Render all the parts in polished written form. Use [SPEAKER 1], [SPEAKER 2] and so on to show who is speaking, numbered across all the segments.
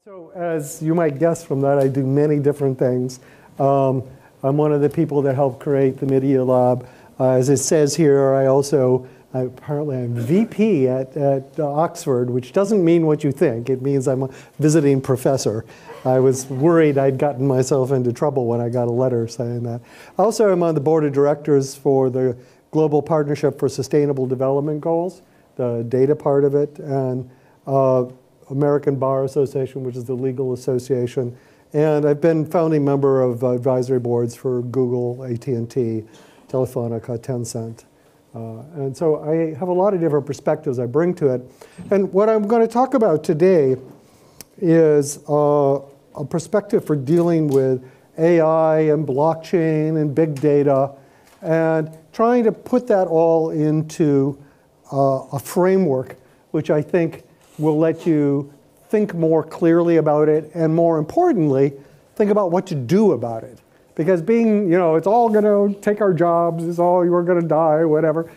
[SPEAKER 1] So as you might guess from that, I do many different things. I'm one of the people that helped create the Media Lab. As it says here, apparently I'm VP at Oxford, which doesn't mean what you think. It means I'm a visiting professor. I was worried I'd gotten myself into trouble when I got a letter saying that. Also, I'm on the board of directors for the Global Partnership for Sustainable Development Goals, the data part of it, and American Bar Association, which is the legal association. And I've been founding member of advisory boards for Google, AT&T, Telefonica, Tencent. And so I have a lot of different perspectives I bring to it. And what I'm going to talk about today is a perspective for dealing with AI and blockchain and big data and trying to put that all into a framework which I think will let you think more clearly about it, and more importantly, think about what to do about it. Because it's all going to take our jobs, we're going to die, whatever,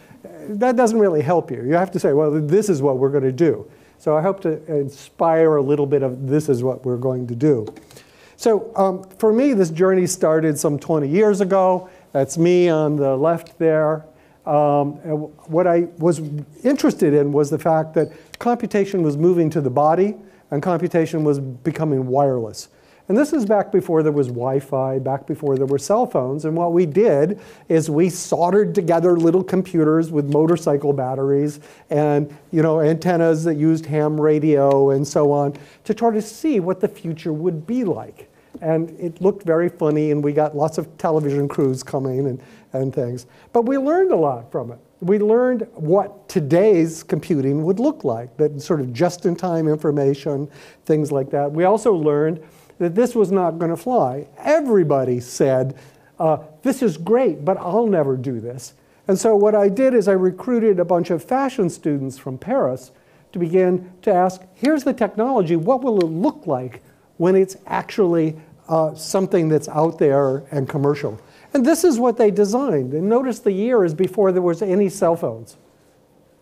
[SPEAKER 1] that doesn't really help you. You have to say, well, this is what we're going to do. So I hope to inspire a little bit of this is what we're going to do. So for me, this journey started some 20 years ago. That's me on the left there. And what I was interested in was the fact that computation was moving to the body and computation was becoming wireless. And this is back before there was Wi-Fi, back before there were cell phones. And what we did is we soldered together little computers with motorcycle batteries and antennas that used ham radio and so on to try to see what the future would be like. And it looked very funny, and we got lots of television crews coming and things. But we learned a lot from it. We learned what today's computing would look like, that sort of just-in-time information, things like that. We also learned that this was not going to fly. Everybody said, this is great, but I'll never do this. And so what I did is I recruited a bunch of fashion students from Paris to begin to ask, here's the technology, what will it look like when it's actually something that's out there and commercial? And this is what they designed. And notice the year is before there was any cell phones,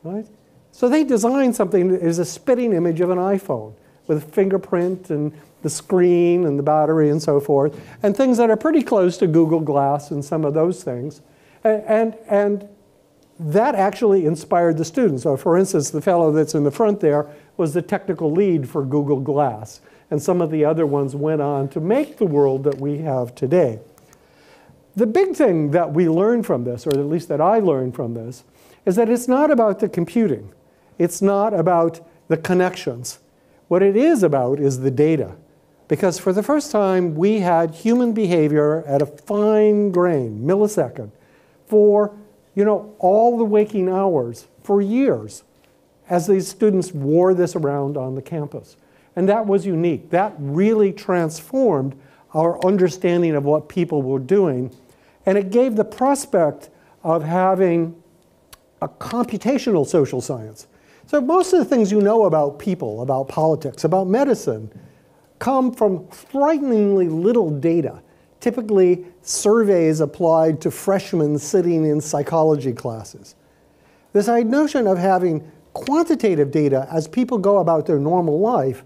[SPEAKER 1] right? So they designed something that is a spitting image of an iPhone with a fingerprint and the screen and the battery and so forth, and things that are pretty close to Google Glass and some of those things. And that actually inspired the students. So for instance, the fellow that's in the front there was the technical lead for Google Glass. And some of the other ones went on to make the world that we have today. The big thing that we learned from this, or at least that I learned from this, is that it's not about the computing. It's not about the connections. What it is about is the data. Because for the first time, we had human behavior at a fine grain, millisecond, for all the waking hours for years as these students wore this around on the campus. And that was unique. That really transformed our understanding of what people were doing. And it gave the prospect of having a computational social science. So most of the things you know about people, about politics, about medicine, come from frighteningly little data. Typically, surveys applied to freshmen sitting in psychology classes. This notion of having quantitative data as people go about their normal life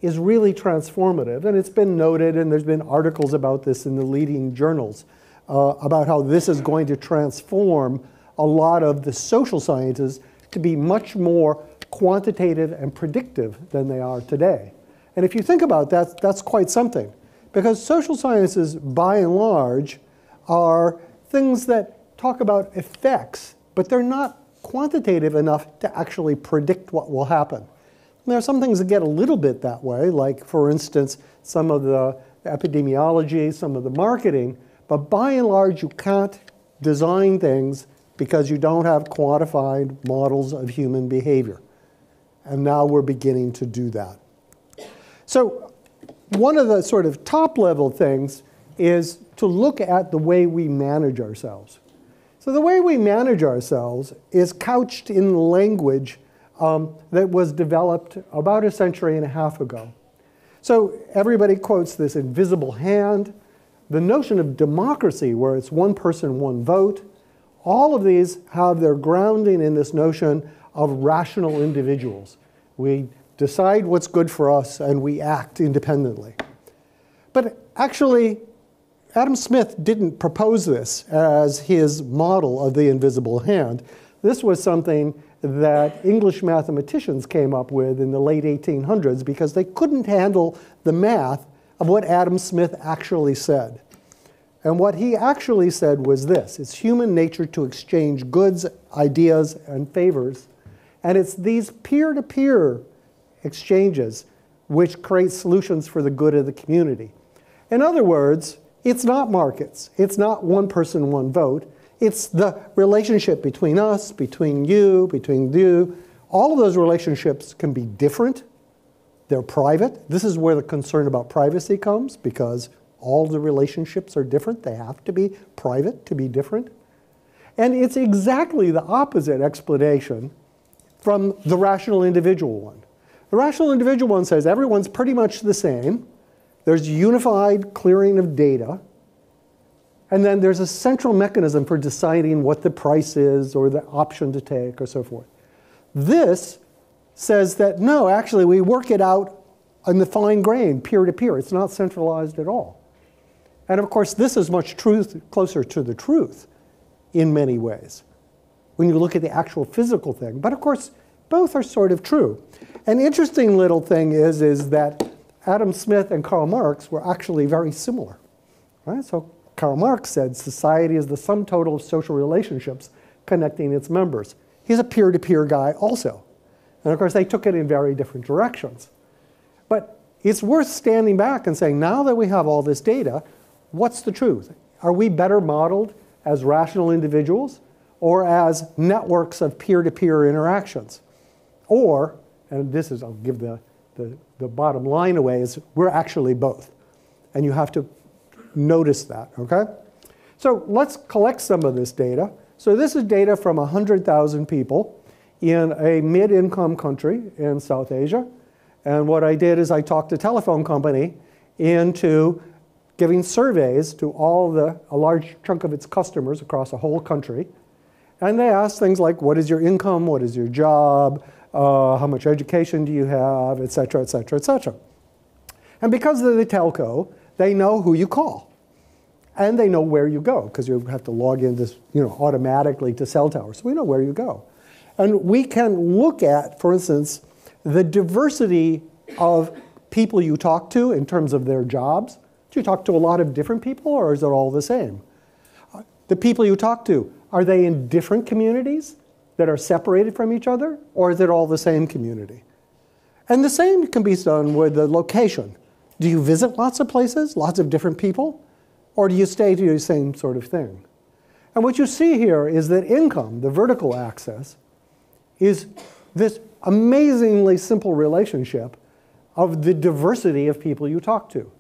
[SPEAKER 1] is really transformative. And it's been noted, and there's been articles about this in the leading journals, about how this is going to transform a lot of the social sciences to be much more quantitative and predictive than they are today. And if you think about that, that's quite something. Because social sciences, by and large, are things that talk about effects, but they're not quantitative enough to actually predict what will happen. And there are some things that get a little bit that way, like, for instance, some of the epidemiology, some of the marketing, but by and large, you can't design things because you don't have quantified models of human behavior. And now we're beginning to do that. So one of the sort of top-level things is to look at the way we manage ourselves. So the way we manage ourselves is couched in language that was developed about a century and a half ago. So everybody quotes this invisible hand, the notion of democracy, where it's one person, one vote. All of these have their grounding in this notion of rational individuals. We decide what's good for us, and we act independently. But actually, Adam Smith didn't propose this as his model of the invisible hand. This was something that English mathematicians came up with in the late 1800s because they couldn't handle the math of what Adam Smith actually said. And what he actually said was this: it's human nature to exchange goods, ideas, and favors. And it's these peer-to-peer exchanges which create solutions for the good of the community. In other words, it's not markets. It's not one person, one vote. It's the relationship between us, between you. All of those relationships can be different. They're private. This is where the concern about privacy comes, because all the relationships are different. They have to be private to be different. And it's exactly the opposite explanation from the rational individual one. The rational individual one says everyone's pretty much the same. There's unified clearing of data. And then there's a central mechanism for deciding what the price is or the option to take or so forth. This says that, no, actually, we work it out in the fine grain, peer-to-peer. It's not centralized at all. And of course, this is much closer to the truth in many ways when you look at the actual physical thing. But of course, both are sort of true. An interesting little thing is that Adam Smith and Karl Marx were actually very similar. Right? So Karl Marx said society is the sum total of social relationships connecting its members. He's a peer-to-peer guy also. And of course, they took it in very different directions. But it's worth standing back and saying, now that we have all this data, what's the truth? Are we better modeled as rational individuals or as networks of peer-to-peer interactions? Or, and this is, I'll give the bottom line away, is we're actually both. And you have to notice that, okay? So let's collect some of this data. So this is data from 100,000 people in a mid-income country in South Asia. And what I did is I talked a telephone company into giving surveys to a large chunk of its customers across a whole country. And they asked things like, what is your income? What is your job? How much education do you have? Et cetera, et cetera, et cetera. And because of the telco, they know who you call. And they know where you go, because you have to log in this, automatically to cell towers. So we know where you go. And we can look at, for instance, the diversity of people you talk to in terms of their jobs. Do you talk to a lot of different people, or is it all the same? The people you talk to, are they in different communities that are separated from each other, or is it all the same community? And the same can be done with the location. Do you visit lots of places, lots of different people, or do you stay to the same sort of thing? And what you see here is that income, the vertical axis, is this amazingly simple relationship of the diversity of people you talk to.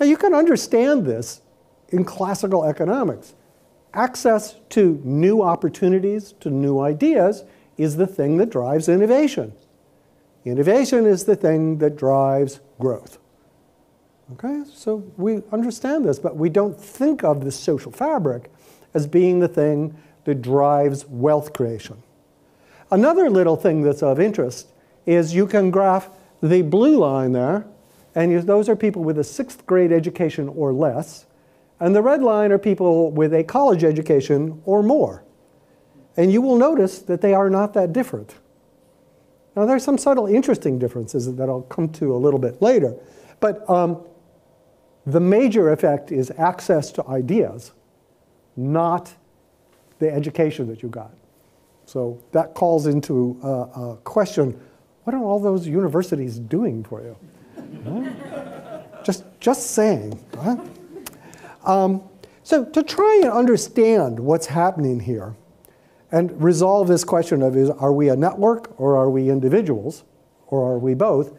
[SPEAKER 1] Now you can understand this in classical economics. Access to new opportunities, to new ideas, is the thing that drives innovation. Innovation is the thing that drives growth. Okay, so we understand this, but we don't think of the social fabric as being the thing that drives wealth creation. Another little thing that's of interest is you can graph the blue line there, and those are people with a 6th grade education or less, and the red line are people with a college education or more. And you will notice that they are not that different. Now there's some subtle interesting differences that I'll come to a little bit later, but the major effect is access to ideas, not the education that you got. So that calls into a question, what are all those universities doing for you? Huh? Just saying. Huh? So to try and understand what's happening here and resolve this question of are we a network or are we individuals or are we both,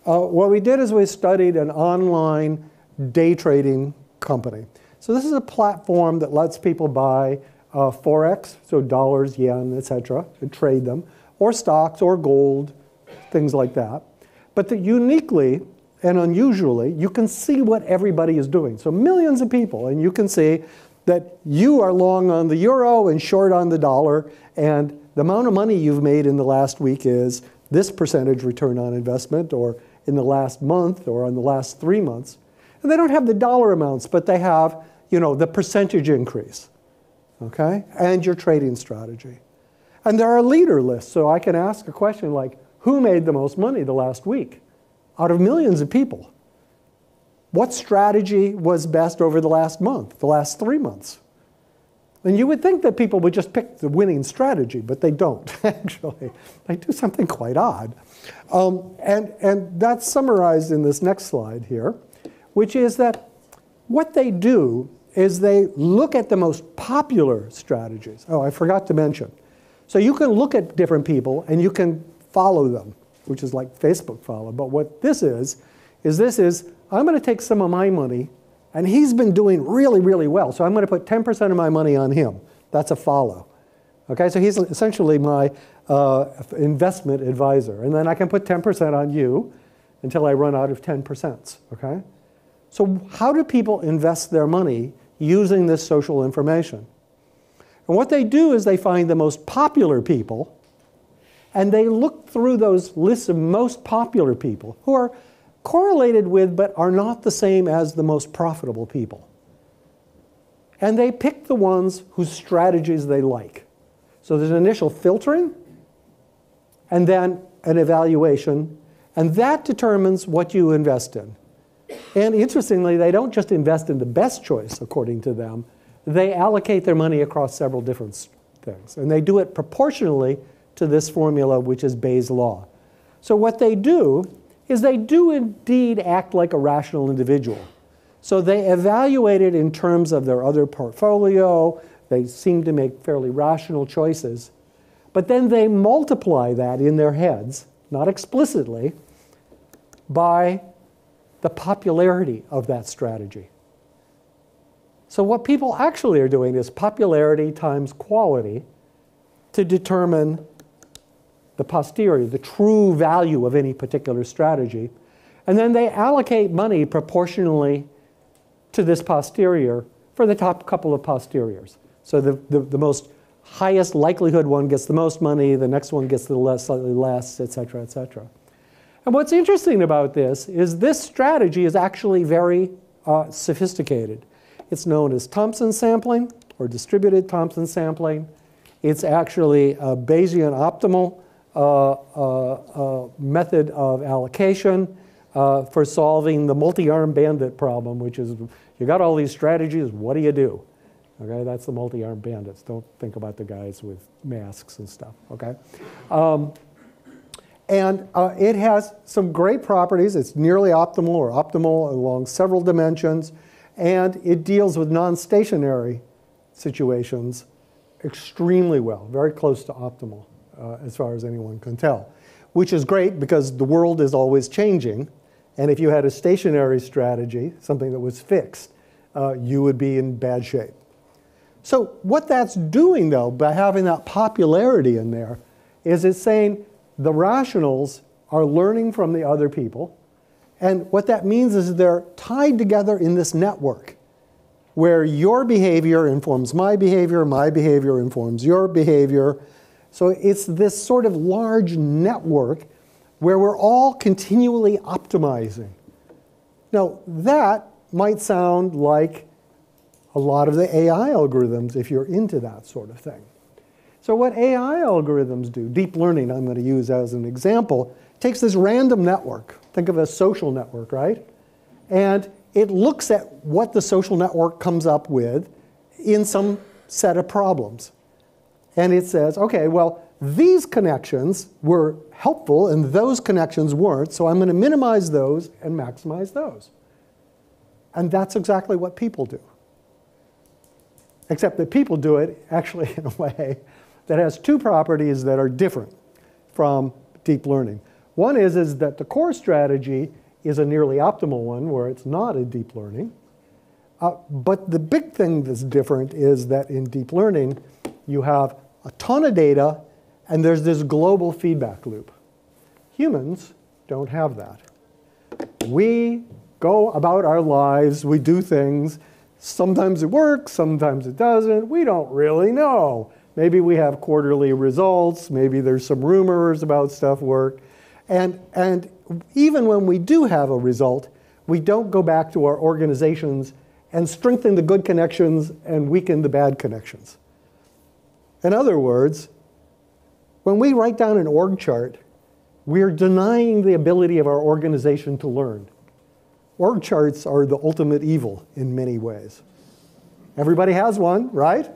[SPEAKER 1] what we did is we studied an online day trading company. So this is a platform that lets people buy Forex, so dollars, yen, etc., and trade them, or stocks or gold, things like that. But uniquely and unusually, you can see what everybody is doing. So millions of people, and you can see that you are long on the euro and short on the dollar, and the amount of money you've made in the last week is this percentage return on investment, or in the last month, or in the last 3 months. And they don't have the dollar amounts, but they have, you know, the percentage increase, okay? And your trading strategy. And there are leader lists, so I can ask a question like, who made the most money the last week out of millions of people? What strategy was best over the last month, the last 3 months? And you would think that people would just pick the winning strategy, but they don't, actually. They do something quite odd. And that's summarized in this next slide here, which is that what they do is they look at the most popular strategies. Oh, I forgot to mention. So you can look at different people and you can follow them, which is like Facebook follow. But what this is I'm going to take some of my money, and he's been doing really, really well. So I'm going to put 10% of my money on him. That's a follow. Okay, so he's essentially my investment advisor. And then I can put 10% on you until I run out of 10%. Okay? So how do people invest their money using this social information? And what they do is they find the most popular people, and they look through those lists of most popular people who are correlated with but are not the same as the most profitable people. And they pick the ones whose strategies they like. So there's an initial filtering, and then an evaluation, and that determines what you invest in. And interestingly, they don't just invest in the best choice, according to them. They allocate their money across several different things. And they do it proportionally to this formula, which is Bayes' law. So what they do is they do indeed act like a rational individual. So they evaluate it in terms of their other portfolio. They seem to make fairly rational choices. But then they multiply that in their heads, not explicitly, by the popularity of that strategy. So what people actually are doing is popularity times quality to determine the posterior, the true value of any particular strategy. And then they allocate money proportionally to this posterior for the top couple of posteriors. So the most highest likelihood one gets the most money, the next one gets the less, slightly less, et cetera, et cetera. And what's interesting about this is this strategy is actually very sophisticated. It's known as Thompson sampling, or distributed Thompson sampling. It's actually a Bayesian optimal method of allocation for solving the multi-armed bandit problem, which is you got all these strategies, what do you do? Okay, that's the multi-armed bandits. Don't think about the guys with masks and stuff, okay? It has some great properties. It's nearly optimal or optimal along several dimensions, and it deals with non-stationary situations extremely well, very close to optimal. As far as anyone can tell, which is great because the world is always changing. And if you had a stationary strategy, something that was fixed, you would be in bad shape. So what that's doing, though, by having that popularity in there, is it's saying the rationals are learning from the other people. And what that means is they're tied together in this network where your behavior informs my behavior informs your behavior. So it's this sort of large network where we're all continually optimizing. Now, that might sound like a lot of the AI algorithms if you're into that sort of thing. So what AI algorithms do, deep learning I'm going to use as an example, takes this random network. Think of a social network, right? And it looks at what the social network comes up with in some set of problems. And it says, okay, well, these connections were helpful and those connections weren't, so I'm going to minimize those and maximize those. And that's exactly what people do. Except that people do it actually in a way that has two properties that are different from deep learning. One is that the core strategy is a nearly optimal one where it's not a deep learning. But the big thing that's different is that in deep learning, you have a ton of data, and there's this global feedback loop. Humans don't have that. We go about our lives, we do things. Sometimes it works, sometimes it doesn't. We don't really know. Maybe we have quarterly results. Maybe there's some rumors about stuff work. And even when we do have a result, we don't go back to our organizations and strengthen the good connections and weaken the bad connections. In other words, when we write down an org chart, we're denying the ability of our organization to learn. Org charts are the ultimate evil in many ways. Everybody has one, right?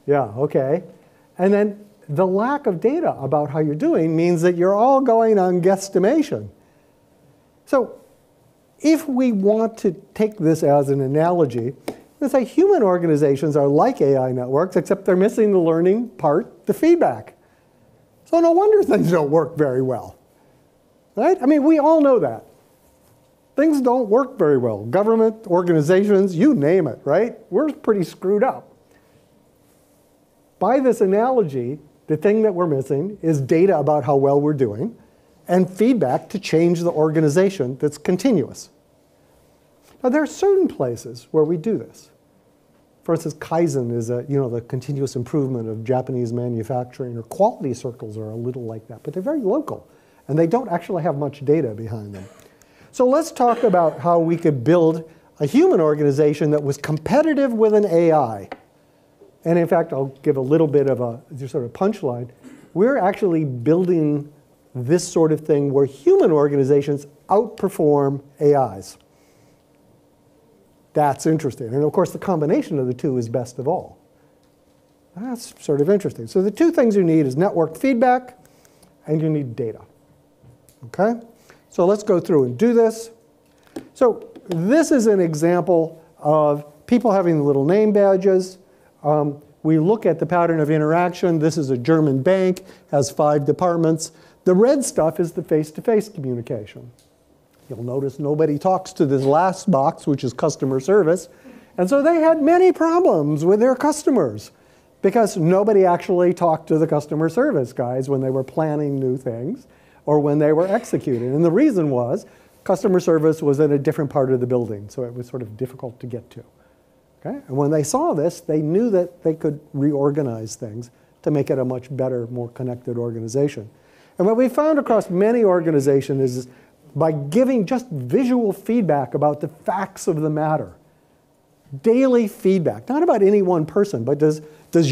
[SPEAKER 1] Yeah, okay. And then the lack of data about how you're doing means that you're all going on guesstimation. So if we want to take this as an analogy, let's say human organizations are like AI networks, except they're missing the learning part, the feedback. So no wonder things don't work very well. Right? I mean, we all know that. Things don't work very well. Government, organizations, you name it, right? We're pretty screwed up. By this analogy, the thing that we're missing is data about how well we're doing and feedback to change the organization that's continuous. Now, there are certain places where we do this. For instance, Kaizen is the continuous improvement of Japanese manufacturing, or quality circles are a little like that, but they're very local. And they don't actually have much data behind them. So let's talk about how we could build a human organization that was competitive with an AI. And in fact, I'll give a little bit of a sort of punchline. We're actually building this sort of thing where human organizations outperform AIs. That's interesting. And of course, the combination of the two is best of all. That's sort of interesting. So the two things you need is network feedback, and you need data. Okay? So let's go through and do this. So this is an example of people having little name badges. We look at the pattern of interaction. This is a German bank, has 5 departments. The red stuff is the face-to-face communication. You'll notice nobody talks to this last box, which is customer service. And so they had many problems with their customers because nobody actually talked to the customer service guys when they were planning new things or when they were executing. And the reason was customer service was in a different part of the building, so it was sort of difficult to get to. Okay? And when they saw this, they knew that they could reorganize things to make it a much better, more connected organization. And what we found across many organizations is by giving just visual feedback about the facts of the matter, daily feedback, not about any one person, but does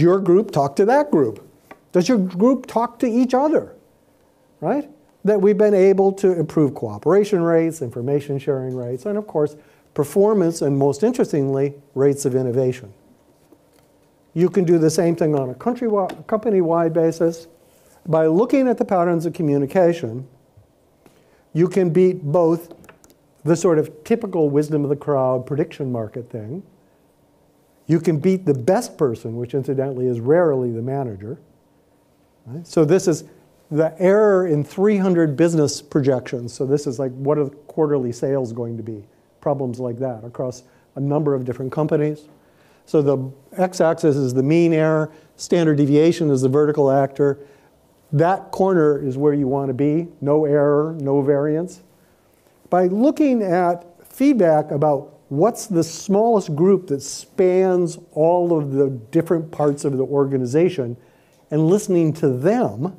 [SPEAKER 1] your group talk to that group? Does your group talk to each other? Right? That we've been able to improve cooperation rates, information sharing rates, and of course, performance, and most interestingly, rates of innovation. You can do the same thing on a company-wide basis. By looking at the patterns of communication, you can beat both the sort of typical wisdom of the crowd prediction market thing. You can beat the best person, which incidentally is rarely the manager. Right? So this is the error in 300 business projections. So this is like, what are the quarterly sales going to be? Problems like that across a number of different companies. So the x-axis is the mean error. Standard deviation is the vertical actor. That corner is where you want to be. No error, no variance. By looking at feedback about what's the smallest group that spans all of the different parts of the organization and listening to them,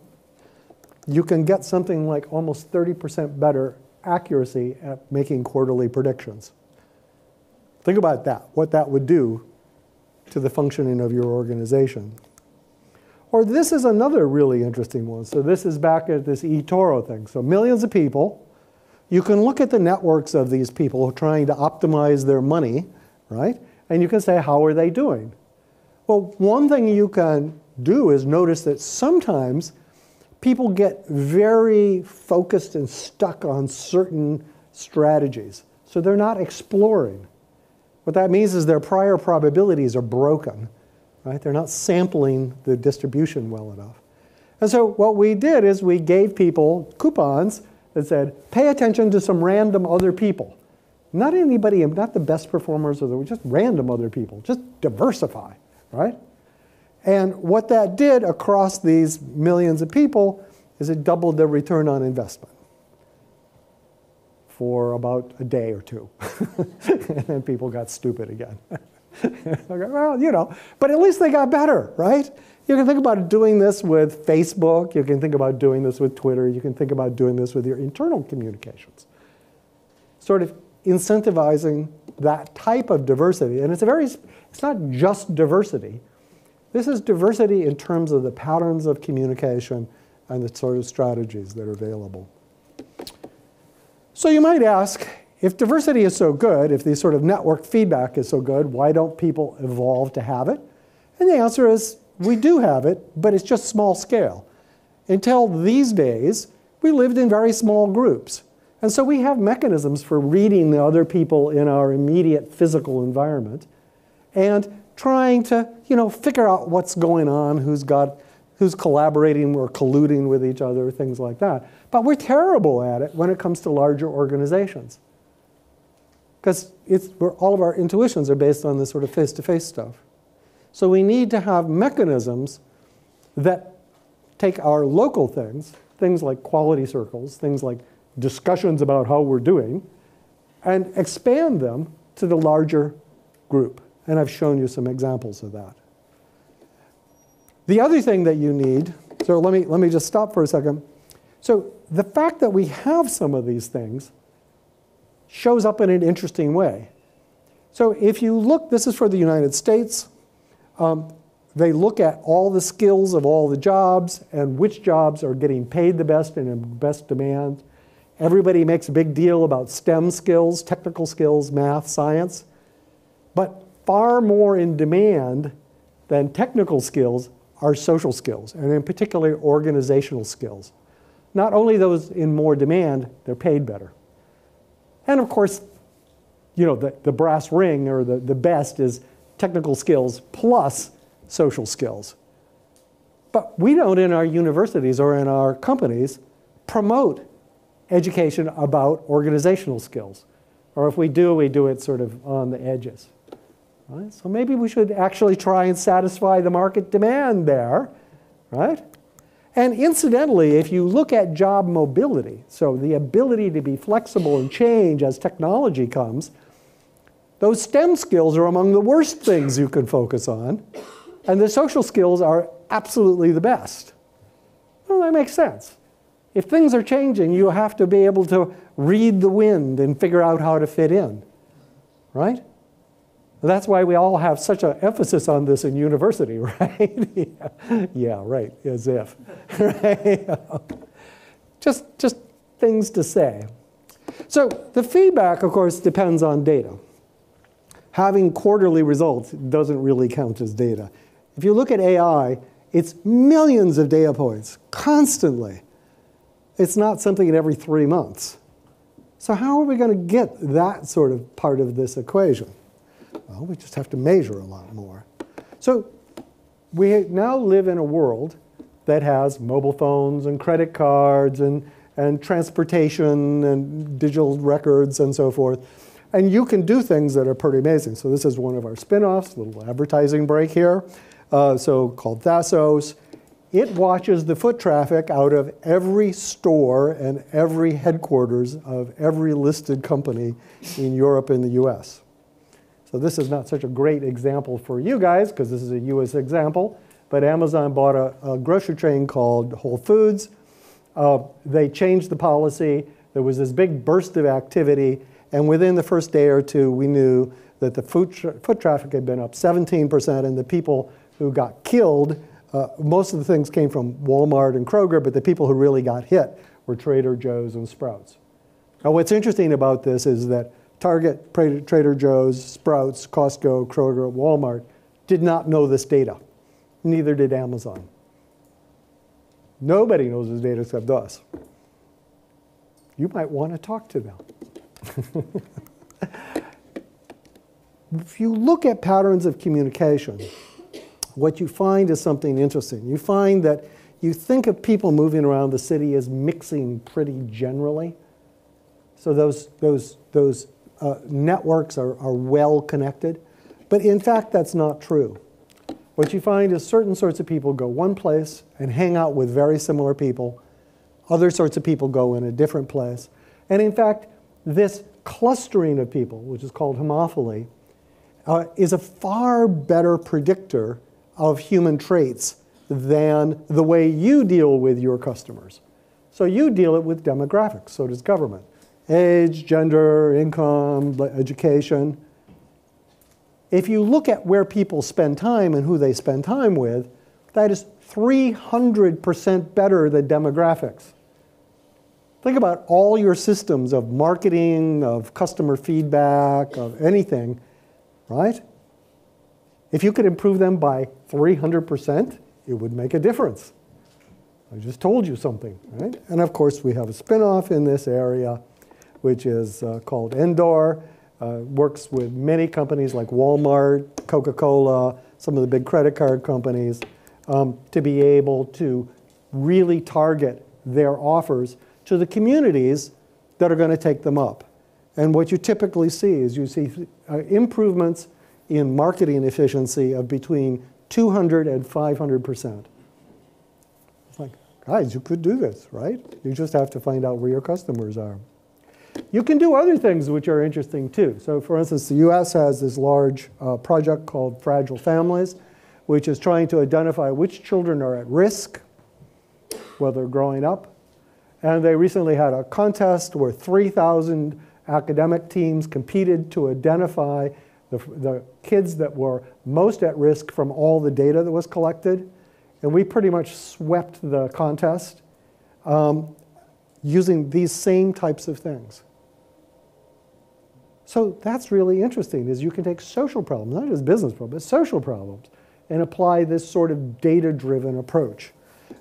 [SPEAKER 1] you can get something like almost 30% better accuracy at making quarterly predictions. Think about that, what that would do to the functioning of your organization. Or this is another really interesting one. So this is back at this eToro thing. So millions of people. You can look at the networks of these people trying to optimize their money, right? And you can say, how are they doing? Well, one thing you can do is notice that sometimes people get very focused and stuck on certain strategies. So they're not exploring. What that means is their prior probabilities are broken. Right? They're not sampling the distribution well enough. And so what we did is we gave people coupons that said, pay attention to some random other people. Not anybody, not the best performers, or just random other people. Just diversify, right? And what that did across these millions of people is it doubled their return on investment for about a day or two. And then people got stupid again. Well, you know, but at least they got better, right? You can think about doing this with Facebook. You can think about doing this with Twitter. You can think about doing this with your internal communications. Sort of incentivizing that type of diversity. And it's not just diversity. This is diversity in terms of the patterns of communication and the sort of strategies that are available. So you might ask, if diversity is so good, if the sort of network feedback is so good, why don't people evolve to have it? And the answer is, we do have it, but it's just small scale. Until these days, we lived in very small groups. And so we have mechanisms for reading the other people in our immediate physical environment and trying to, you know, figure out what's going on, who's collaborating or colluding with each other, things like that. But we're terrible at it when it comes to larger organizations. Because all of our intuitions are based on this sort of face-to-face stuff. So we need to have mechanisms that take our local things like quality circles, things like discussions about how we're doing, and expand them to the larger group. And I've shown you some examples of that. The other thing that you need, so let me just stop for a second. So the fact that we have some of these things shows up in an interesting way. So if you look, this is for the United States. They look at all the skills of all the jobs and which jobs are getting paid the best and in best demand. Everybody makes a big deal about STEM skills, technical skills, math, science. But far more in demand than technical skills are social skills, and in particular organizational skills. Not only those in more demand, they're paid better. And of course, you know, the brass ring or the best is technical skills plus social skills. But we don't in our universities or in our companies promote education about organizational skills. Or if we do it sort of on the edges. Right? So maybe we should actually try and satisfy the market demand there, right? And incidentally, if you look at job mobility, so the ability to be flexible and change as technology comes, those STEM skills are among the worst things you can focus on, and the social skills are absolutely the best. Well, that makes sense. If things are changing, you have to be able to read the wind and figure out how to fit in, right? That's why we all have such an emphasis on this in university, right? Yeah, right, as if. Right? Just things to say. So the feedback, of course, depends on data. Having quarterly results doesn't really count as data. If you look at AI, it's millions of data points, constantly. It's not something every 3 months. So how are we going to get that sort of part of this equation? Well, we just have to measure a lot more. So we now live in a world that has mobile phones and credit cards and transportation and digital records and so forth. And you can do things that are pretty amazing. So this is one of our spin-offs, little advertising break here, so called Thasos. It watches the foot traffic out of every store and every headquarters of every listed company in Europe and the US. So this is not such a great example for you guys, because this is a US example, but Amazon bought a grocery chain called Whole Foods. They changed the policy. There was this big burst of activity, and within the first day or two, we knew that the foot traffic had been up 17%, and the people who got killed, most of the things came from Walmart and Kroger, but the people who really got hit were Trader Joe's and Sprouts. Now what's interesting about this is that Target, Trader Joe's, Sprouts, Costco, Kroger, Walmart did not know this data. Neither did Amazon. Nobody knows this data except us. You might want to talk to them. If you look at patterns of communication, what you find is something interesting. You find that you think of people moving around the city as mixing pretty generally. So those networks are well connected. But in fact, that's not true. What you find is certain sorts of people go one place and hang out with very similar people. Other sorts of people go in a different place. And in fact, this clustering of people, which is called homophily, is a far better predictor of human traits than the way you deal with your customers. So you deal it with demographics, so does government. Age, gender, income, education. If you look at where people spend time and who they spend time with, that is 300% better than demographics. Think about all your systems of marketing, of customer feedback, of anything, right? If you could improve them by 300%, it would make a difference. I just told you something, right? And of course, we have a spin-off in this area, which is called Endor. Works with many companies like Walmart, Coca-Cola, some of the big credit card companies, to be able to really target their offers to the communities that are going to take them up. And what you typically see is you see improvements in marketing efficiency of between 200 and 500%. It's like, guys, you could do this, right? You just have to find out where your customers are. You can do other things which are interesting too. So for instance, the US has this large project called Fragile Families, which is trying to identify which children are at risk while they're growing up. And they recently had a contest where 3,000 academic teams competed to identify the kids that were most at risk from all the data that was collected. And we pretty much swept the contest using these same types of things. So that's really interesting, is you can take social problems, not just business problems, but social problems, and apply this sort of data-driven approach.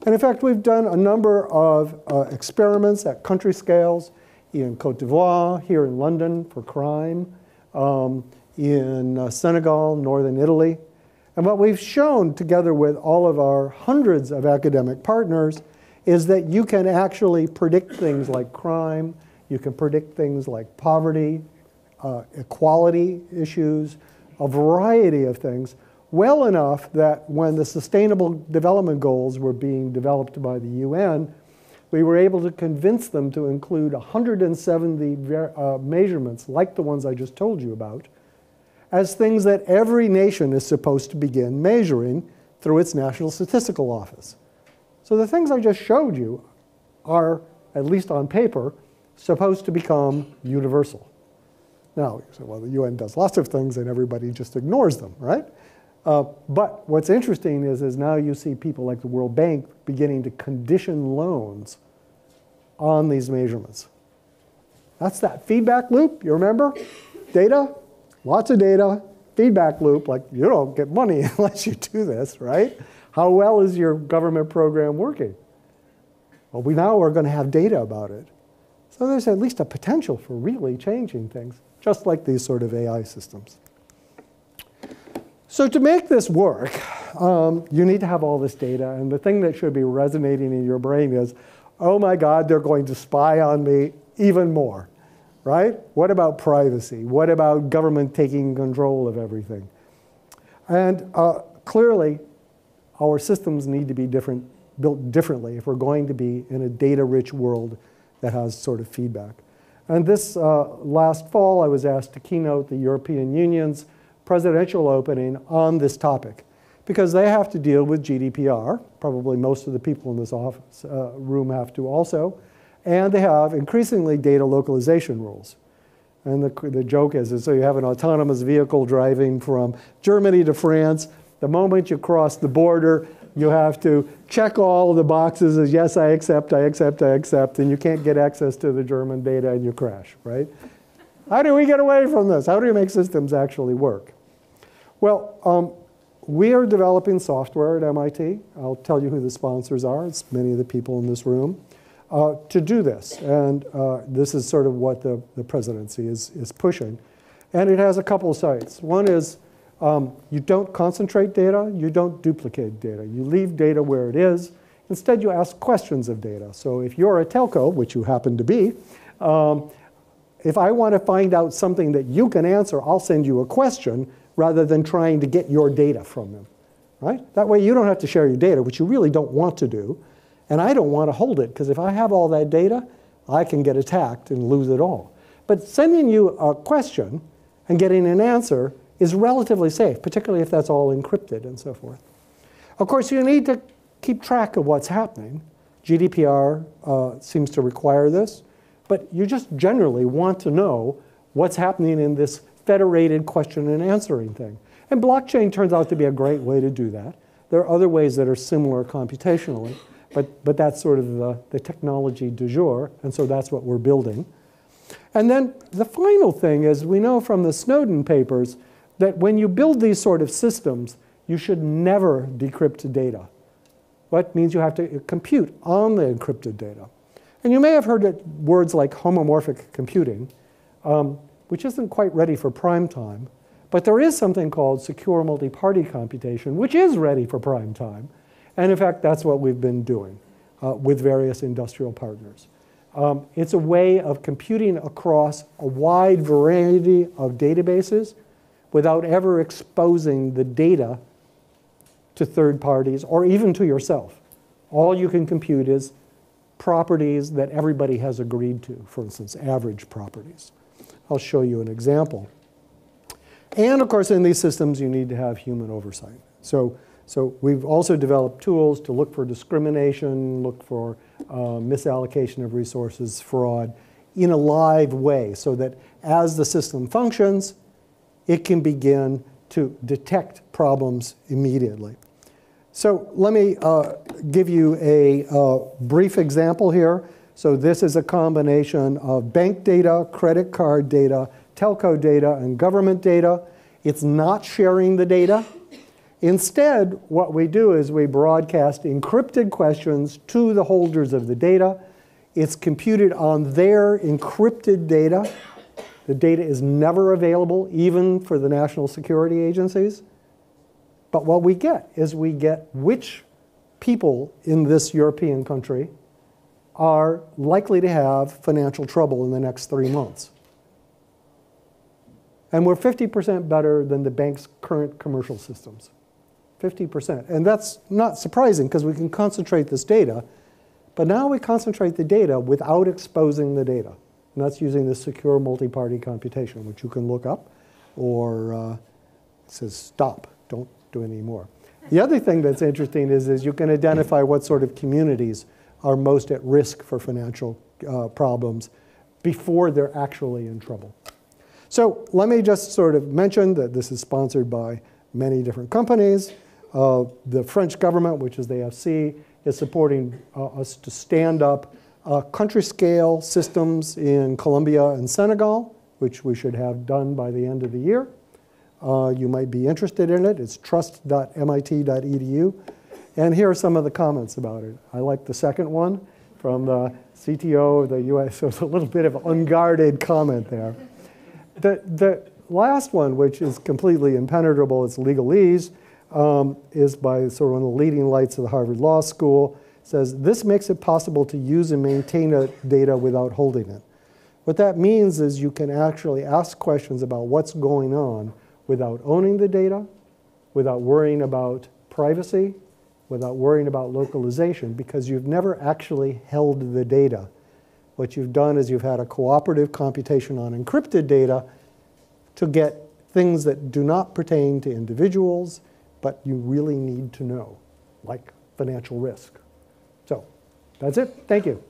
[SPEAKER 1] And in fact, we've done a number of experiments at country scales in Cote d'Ivoire, here in London for crime, in Senegal, northern Italy. And what we've shown together with all of our hundreds of academic partners is that you can actually predict things like crime, you can predict things like poverty, equality issues, a variety of things, well enough that when the Sustainable Development Goals were being developed by the UN, we were able to convince them to include 170 measurements, like the ones I just told you about, as things that every nation is supposed to begin measuring through its National Statistical Office. So the things I just showed you are, at least on paper, supposed to become universal. Now, you say, well, the UN does lots of things and everybody just ignores them, right? But what's interesting is now you see people like the World Bank beginning to condition loans on these measurements. That's that feedback loop, you remember? Data, lots of data, feedback loop, like you don't get money unless you do this, right? How well is your government program working? Well, we now are going to have data about it. So there's at least a potential for really changing things, just like these sort of AI systems. So to make this work, you need to have all this data, and the thing that should be resonating in your brain is, oh my God, they're going to spy on me even more, right? What about privacy? What about government taking control of everything? And clearly, our systems need to be built differently if we're going to be in a data-rich world that has sort of feedback. And this last fall, I was asked to keynote the European Union's presidential opening on this topic, because they have to deal with GDPR. Probably most of the people in this office, room have to also. And they have increasingly data localization rules. And the joke is so you have an autonomous vehicle driving from Germany to France. The moment you cross the border, you have to check all of the boxes as yes, I accept, I accept, I accept, and you can't get access to the German data and you crash, right? How do we get away from this? How do we make systems actually work? Well, we are developing software at MIT. I'll tell you who the sponsors are. It's many of the people in this room. To do this. And this is sort of what the presidency is pushing. And it has a couple of sites. One is you don't concentrate data, you don't duplicate data. You leave data where it is. Instead, you ask questions of data. So if you're a telco, which you happen to be, if I want to find out something that you can answer, I'll send you a question rather than trying to get your data from them, right? That way you don't have to share your data, which you really don't want to do. And I don't want to hold it, because if I have all that data, I can get attacked and lose it all. But sending you a question and getting an answer is relatively safe, particularly if that's all encrypted and so forth. Of course, you need to keep track of what's happening. GDPR seems to require this, but you just generally want to know what's happening in this federated question and answering thing. And blockchain turns out to be a great way to do that. There are other ways that are similar computationally, but that's sort of the technology du jour, and so that's what we're building. And then the final thing is, we know from the Snowden papers that when you build these sort of systems, you should never decrypt data. That means you have to compute on the encrypted data. And you may have heard words like homomorphic computing, which isn't quite ready for prime time. But there is something called secure multi-party computation, which is ready for prime time. And in fact, that's what we've been doing with various industrial partners. It's a way of computing across a wide variety of databases without ever exposing the data to third parties or even to yourself. All you can compute is properties that everybody has agreed to, for instance, average properties. I'll show you an example. And of course, in these systems, you need to have human oversight. So we've also developed tools to look for discrimination, look for misallocation of resources, fraud, in a live way, so that as the system functions, it can begin to detect problems immediately. So let me give you a brief example here. So this is a combination of bank data, credit card data, telco data, and government data. It's not sharing the data. Instead, what we do is we broadcast encrypted questions to the holders of the data. It's computed on their encrypted data. The data is never available, even for the national security agencies. But what we get is we get which people in this European country are likely to have financial trouble in the next 3 months. And we're 50% better than the bank's current commercial systems. 50%. And that's not surprising, because we can concentrate this data. But now we concentrate the data without exposing the data. And that's using this secure multi-party computation, which you can look up, or it says stop, don't do any more. The other thing that's interesting is you can identify what sort of communities are most at risk for financial problems before they're actually in trouble. So let me just sort of mention that this is sponsored by many different companies. The French government, which is the FC, is supporting us to stand up country-scale systems in Colombia and Senegal, which we should have done by the end of the year. You might be interested in it. It's trust.mit.edu. And here are some of the comments about it. I like the second one from the CTO of the US. So it's a little bit of unguarded comment there. The last one, which is completely impenetrable, it's legalese, is by sort of one of the leading lights of the Harvard Law School. It says, this makes it possible to use and maintain data without holding it. What that means is you can actually ask questions about what's going on without owning the data, without worrying about privacy, without worrying about localization, because you've never actually held the data. What you've done is you've had a cooperative computation on encrypted data to get things that do not pertain to individuals, but you really need to know, like financial risk. So that's it. Thank you.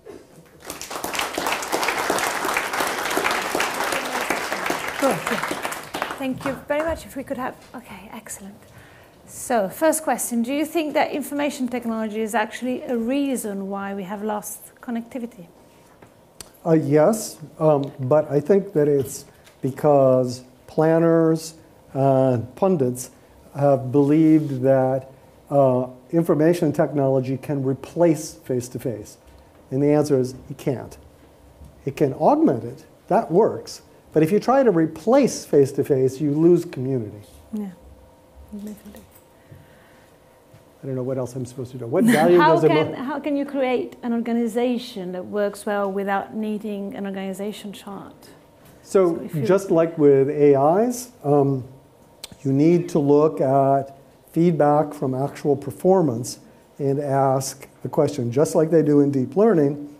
[SPEAKER 2] Thank you very much. If we could have, okay, excellent. So first question, do you think that information technology is actually a reason why we have lost connectivity?
[SPEAKER 1] Yes, but I think that it's because planners and pundits have believed that information technology can replace face-to-face. And the answer is it can't. It can augment it. That works. But if you try to replace face-to-face, you lose community.
[SPEAKER 2] Yeah, definitely.
[SPEAKER 1] I don't know what else I'm supposed to do. What value does it?
[SPEAKER 2] How can you create an organization that works well without needing an organization chart?
[SPEAKER 1] So just like with AIs, you need to look at feedback from actual performance and ask the question, just like they do in deep learning,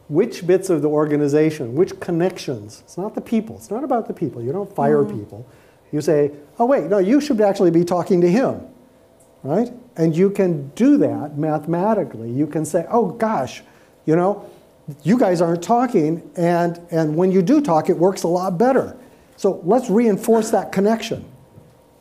[SPEAKER 1] which bits of the organization, which connections, it's not the people, it's not about the people, you don't fire people. You say, oh wait, no, you should actually be talking to him, right? And you can do that mathematically. You can say, oh gosh, you know, you guys aren't talking, and when you do talk, it works a lot better. So let's reinforce that connection.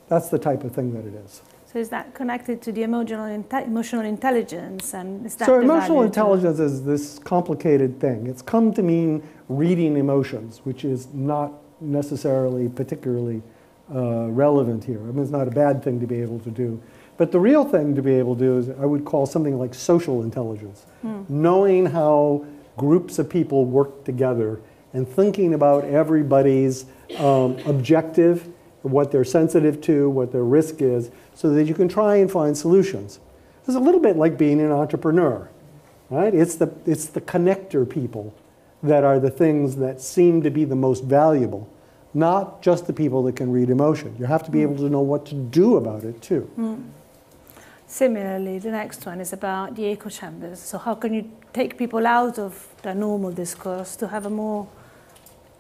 [SPEAKER 1] That's the type of thing that it is.
[SPEAKER 2] So is that connected to the emotional intelligence, and is that
[SPEAKER 1] so emotional intelligence is this complicated thing. It's come to mean reading emotions, which is not necessarily particularly relevant here. I mean, it's not a bad thing to be able to do. But the real thing to be able to do is I would call something like social intelligence. Knowing how groups of people work together and thinking about everybody's objective, what they're sensitive to, what their risk is, so that you can try and find solutions. It's a little bit like being an entrepreneur, right? It's the connector people that are the things that seem to be the most valuable, not just the people that can read emotion. You have to be able to know what to do about it too.
[SPEAKER 2] Similarly, the next one is about the echo chambers. So how can you take people out of the normal discourse to have a more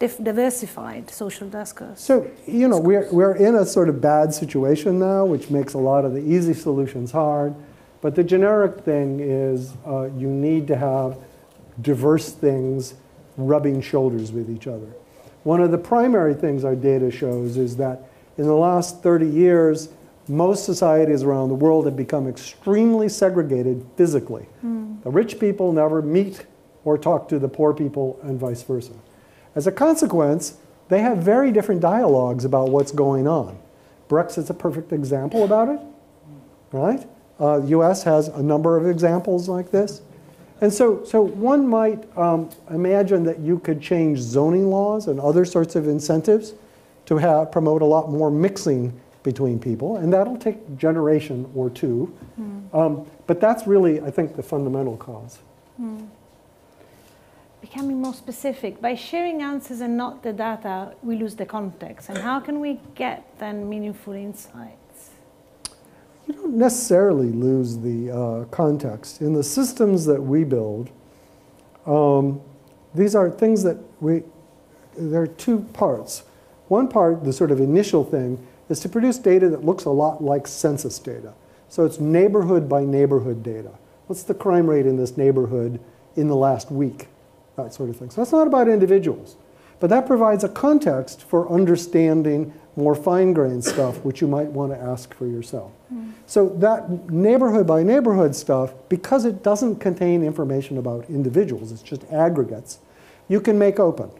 [SPEAKER 2] diversified social discourse?
[SPEAKER 1] So, you know, we're in a sort of bad situation now, which makes a lot of the easy solutions hard. But the generic thing is you need to have diverse things rubbing shoulders with each other. One of the primary things our data shows is that in the last 30 years, most societies around the world have become extremely segregated physically. The rich people never meet or talk to the poor people and vice versa. As a consequence, they have very different dialogues about what's going on. Brexit's a perfect example about it, right? The US has a number of examples like this. And so one might imagine that you could change zoning laws and other sorts of incentives to promote a lot more mixing between people, and that'll take a generation or two. But that's really, I think, the fundamental cause.
[SPEAKER 2] Becoming more specific, by sharing answers and not the data, we lose the context. And how can we get then meaningful insights?
[SPEAKER 1] You don't necessarily lose the context. In the systems that we build, these are things that there are two parts. One part, the sort of initial thing, is to produce data that looks a lot like census data. So it's neighborhood by neighborhood data. What's the crime rate in this neighborhood in the last week? That sort of thing. So that's not about individuals. But that provides a context for understanding more fine-grained stuff, which you might want to ask for yourself. So that neighborhood by neighborhood stuff, because it doesn't contain information about individuals, it's just aggregates, you can make open.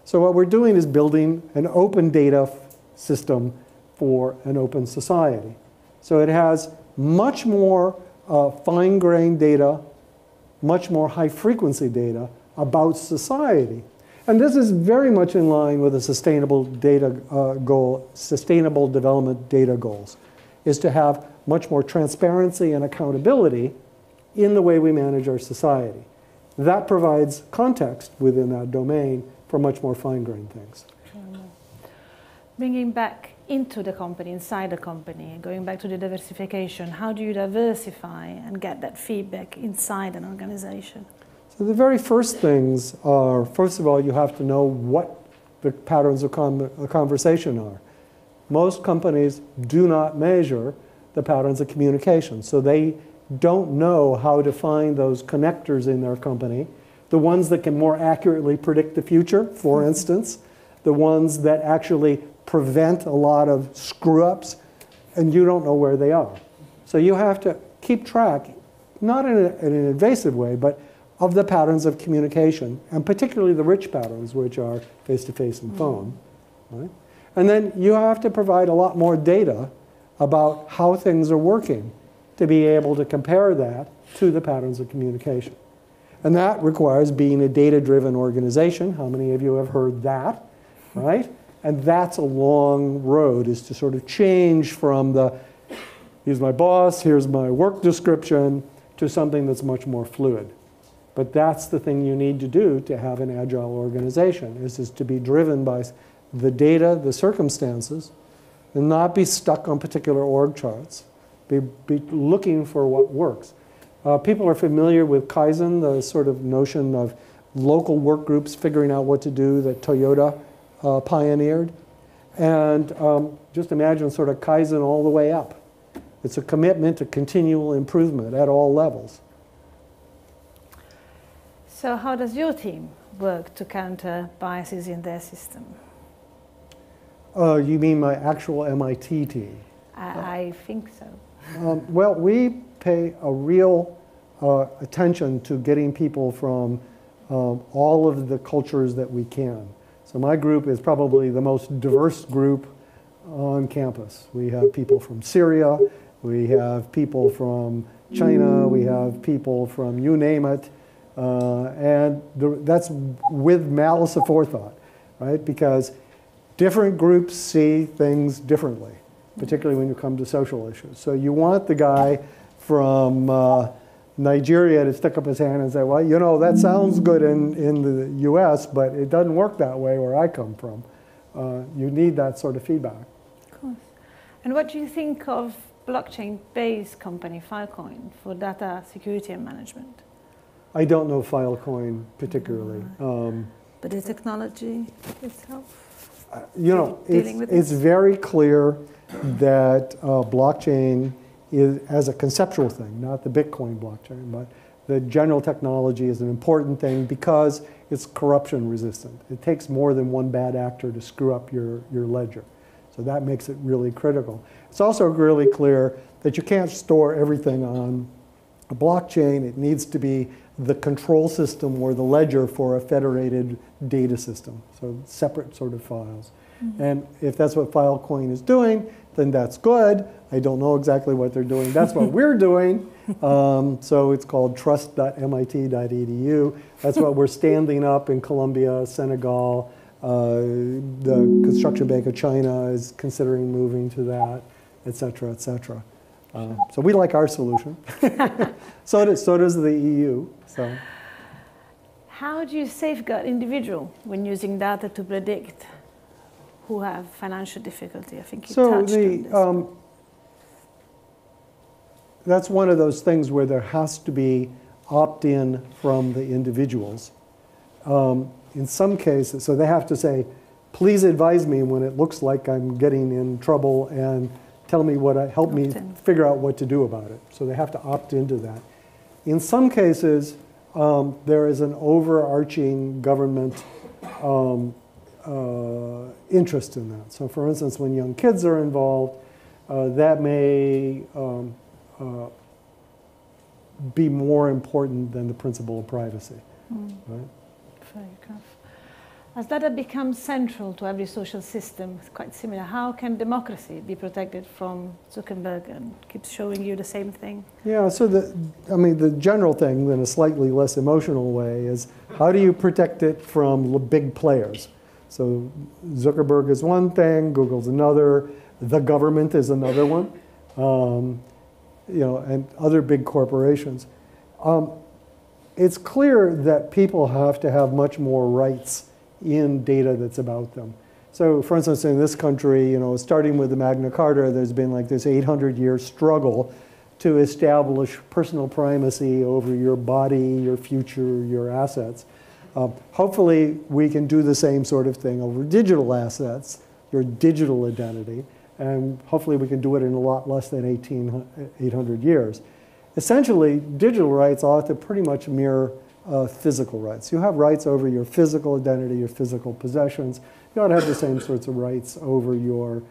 [SPEAKER 1] So what we're doing is building an open data system for an open society. So it has much more fine-grained data, much more high-frequency data about society. And this is very much in line with the sustainable development data goals, is to have much more transparency and accountability in the way we manage our society. That provides context within that domain for much more fine-grained things.
[SPEAKER 2] Bringing back into the company, inside the company, going back to the diversification, how do you diversify and get that feedback inside an organization?
[SPEAKER 1] So the very first things are, first of all, you have to know what the patterns of conversation are. Most companies do not measure the patterns of communication, so they don't know how to find those connectors in their company, the ones that can more accurately predict the future, for instance, the ones that actually prevent a lot of screw-ups, and you don't know where they are. So you have to keep track, not in an invasive way, but of the patterns of communication, and particularly the rich patterns, which are face-to-face and phone. Right? And then you have to provide a lot more data about how things are working to be able to compare that to the patterns of communication. And that requires being a data-driven organization. How many of you have heard that, right? And that's a long road, is to sort of change from the, here's my boss, here's my work description, to something that's much more fluid. But that's the thing you need to do to have an agile organization, is to be driven by the data, the circumstances, and not be stuck on particular org charts. Be looking for what works. People are familiar with Kaizen, the sort of notion of local work groups figuring out what to do that Toyota pioneered. And just imagine sort of Kaizen all the way up. It's a commitment to continual improvement at all levels.
[SPEAKER 2] So how does your team work to counter biases in their system?
[SPEAKER 1] You mean my actual MIT team?
[SPEAKER 2] I think so.
[SPEAKER 1] Well, we pay a real attention to getting people from all of the cultures that we can. So my group is probably the most diverse group on campus. We have people from Syria, we have people from China, we have people from you name it, and that's with malice aforethought, right? Because different groups see things differently, particularly when you come to social issues. So you want the guy from Nigeria to stick up his hand and say, well, you know, that sounds good in the US, but it doesn't work that way where I come from. You need that sort of feedback.
[SPEAKER 2] Of course. And what do you think of blockchain-based company Filecoin for data security and management?
[SPEAKER 1] I don't know Filecoin particularly.
[SPEAKER 2] But the technology itself?
[SPEAKER 1] You know, it's very clear that blockchain is, as a conceptual thing, not the Bitcoin blockchain, but the general technology is an important thing because it's corruption resistant. It takes more than one bad actor to screw up your ledger. So that makes it really critical. It's also really clear that you can't store everything on a blockchain. It needs to be the control system or the ledger for a federated data system, so separate sort of files. Mm-hmm. And if that's what Filecoin is doing, then that's good. I don't know exactly what they're doing. That's what we're doing. So it's called trust.mit.edu. That's what we're standing up in Colombia, Senegal. The Construction Bank of China is considering moving to that, et cetera, et cetera. So we like our solution. So does the EU. So.
[SPEAKER 2] How do you safeguard individual when using data to predict who have financial difficulty? I think you touched on this.
[SPEAKER 1] That's one of those things where there has to be opt-in from the individuals. In some cases, so they have to say, please advise me when it looks like I'm getting in trouble and tell me help me figure out what to do about it. So they have to opt into that. In some cases, there is an overarching government interest in that. So for instance, when young kids are involved, that may be more important than the principle of privacy. Right?
[SPEAKER 2] Fair enough. As data becomes central to every social system, it's quite similar. How can democracy be protected from Zuckerberg and keeps showing you the same thing?
[SPEAKER 1] Yeah, so the general thing in a slightly less emotional way is how do you protect it from big players? So Zuckerberg is one thing, Google's another, the government is another one, you know, and other big corporations. It's clear that people have to have much more rights in data that's about them. So for instance, in this country, you know, starting with the Magna Carta, there's been like this 800-year struggle to establish personal primacy over your body, your future, your assets. Hopefully, we can do the same sort of thing over digital assets, your digital identity, and hopefully we can do it in a lot less than 800 years. Essentially, digital rights ought to pretty much mirror physical rights. You have rights over your physical identity, your physical possessions. You ought to have the same sorts of rights over your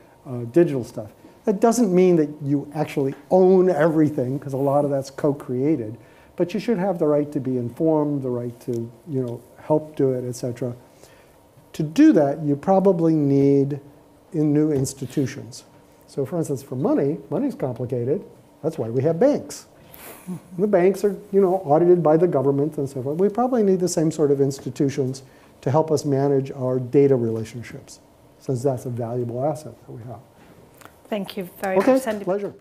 [SPEAKER 1] digital stuff. That doesn't mean that you actually own everything, because a lot of that's co-created. But you should have the right to be informed, the right to, you know, help do it, et cetera. To do that, you probably need new institutions. So for instance, for money's complicated. That's why we have banks. The banks are, you know, audited by the government and so forth. We probably need the same sort of institutions to help us manage our data relationships, since that's a valuable asset that we have.
[SPEAKER 2] Thank you very much.
[SPEAKER 1] Okay, pleasure.